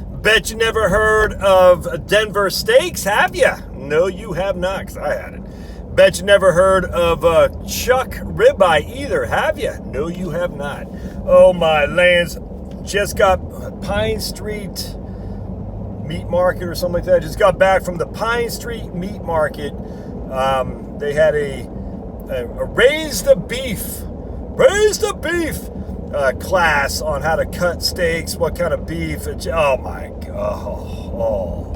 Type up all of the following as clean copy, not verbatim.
Bet you never heard of Denver steaks, have you? No, you have not, because I had it. Bet you never heard of Chuck ribeye either, have you? No, you have not. Oh, my lands. Just got Pine Street Meat Market or something like that. Just got back from the Pine Street Meat Market. They had a raise the beef class on how to cut steaks, what kind of beef. Oh my god! Oh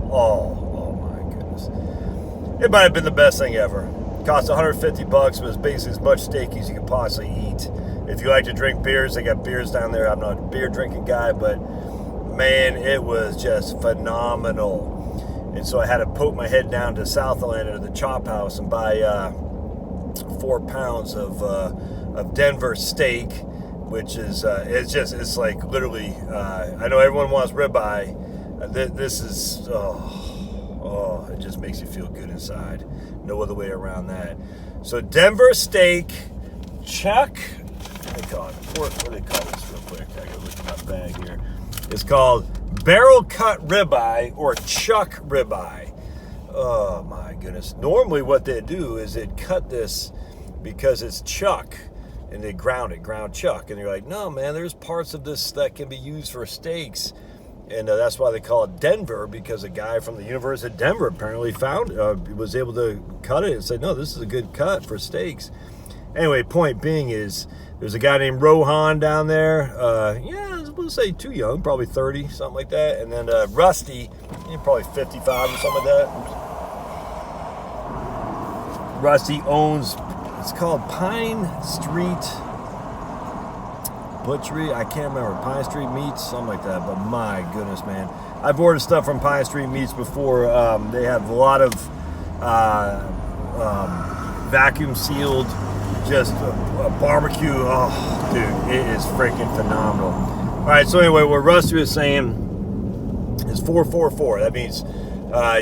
my goodness! It might have been the best thing ever. Cost $150, but it's basically as much steak as you could possibly eat. If you like to drink beers, they got beers down there. I'm not a beer drinking guy, but man, it was just phenomenal. And so I had to poke my head down to South Atlanta to the Chop House and buy 4 pounds of Denver steak, which is it's like literally. I know everyone wants ribeye. This is it just makes you feel good inside. No other way around that. So Denver steak, Chuck. What do they call this real quick? I gotta look at my bag here. It's called barrel cut ribeye or Chuck ribeye. Oh my goodness. Normally what they do is they'd cut this because it's chuck and they ground chuck. And you're like, no man, there's parts of this that can be used for steaks. And that's why they call it Denver, because a guy from the University of Denver apparently was able to cut it and said, no, this is a good cut for steaks. Anyway, point being is there's a guy named Rohan down there. I was going to say too young, probably 30, something like that. And then Rusty, probably 55 or something like that. Rusty owns, it's called Pine Street Butchery. I can't remember. Pine Street Meats, something like that. But my goodness, man. I've ordered stuff from Pine Street Meats before. They have a lot of vacuum sealed, just a barbecue. Oh, dude, it is freaking phenomenal. All right, so anyway, what Rusty was saying is 444. That means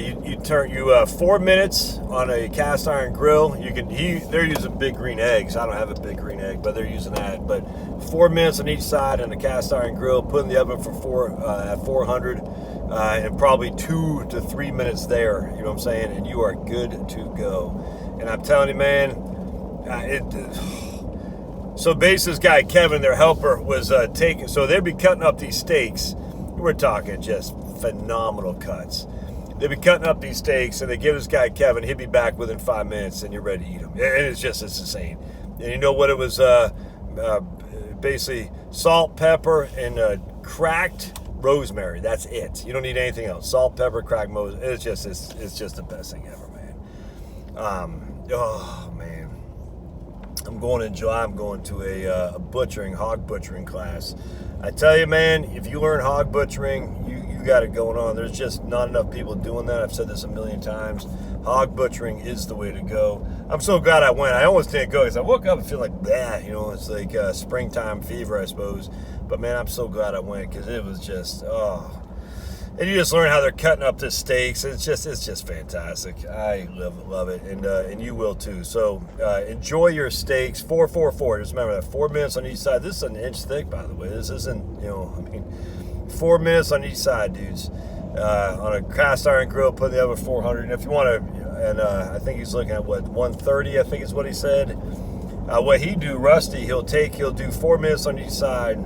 you 4 minutes on a cast iron grill. They're using big green eggs. I don't have a big green egg, but they're using that. But 4 minutes on each side on a cast iron grill, put in the oven for at 400, and probably 2 to 3 minutes there. You know what I'm saying? And you are good to go. And I'm telling you, man, so basically this guy Kevin, their helper, was taking. So they'd be cutting up these steaks. We're talking just phenomenal cuts. They'd be cutting up these steaks, and they give this guy Kevin. He'd be back within 5 minutes, and you're ready to eat them. And it's insane. And you know what it was? Basically salt, pepper, and cracked rosemary. That's it. You don't need anything else. Salt, pepper, cracked rosemary. It's just the best thing ever, man. Oh man, I'm going in July. I'm going to a hog butchering class. I tell you, man, if you learn hog butchering, you got it going on. There's just not enough people doing that. I've said this a million times. Hog butchering is the way to go. I'm so glad I went. I almost didn't go because I woke up and feel like, it's like springtime fever, I suppose. But man, I'm so glad I went because it was just, and you just learn how they're cutting up the steaks. It's just fantastic. I love it, and you will too. So enjoy your steaks. 444. Just remember that 4 minutes on each side. This is an inch thick, by the way. This isn't, 4 minutes on each side, dudes. On a cast iron grill, put in the oven 400. And if you want to, and I think he's looking at 130. I think is what he said. What he do, Rusty, he'll do 4 minutes on each side.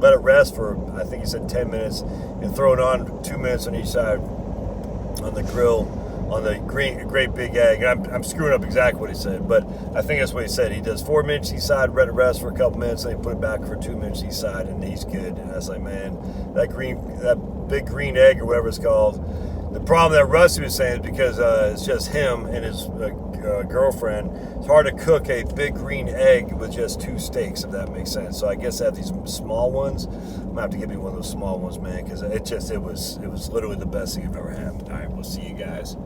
Let it rest for, I think he said 10 minutes, and throw it on 2 minutes on each side on the grill, on the great big egg. I'm screwing up exactly what he said, but I think that's what he said. He does 4 minutes each side, let it rest for a couple minutes, then he put it back for 2 minutes each side, and he's good. And I was like, man, that big green egg or whatever it's called. The problem that Rusty was saying is because it's just him and his girlfriend. It's hard to cook a big green egg with just 2 steaks, if that makes sense. So I guess I have these small ones. I'm gonna have to give you one of those small ones, man, because it was literally the best thing I've ever had. All right, we'll see you guys.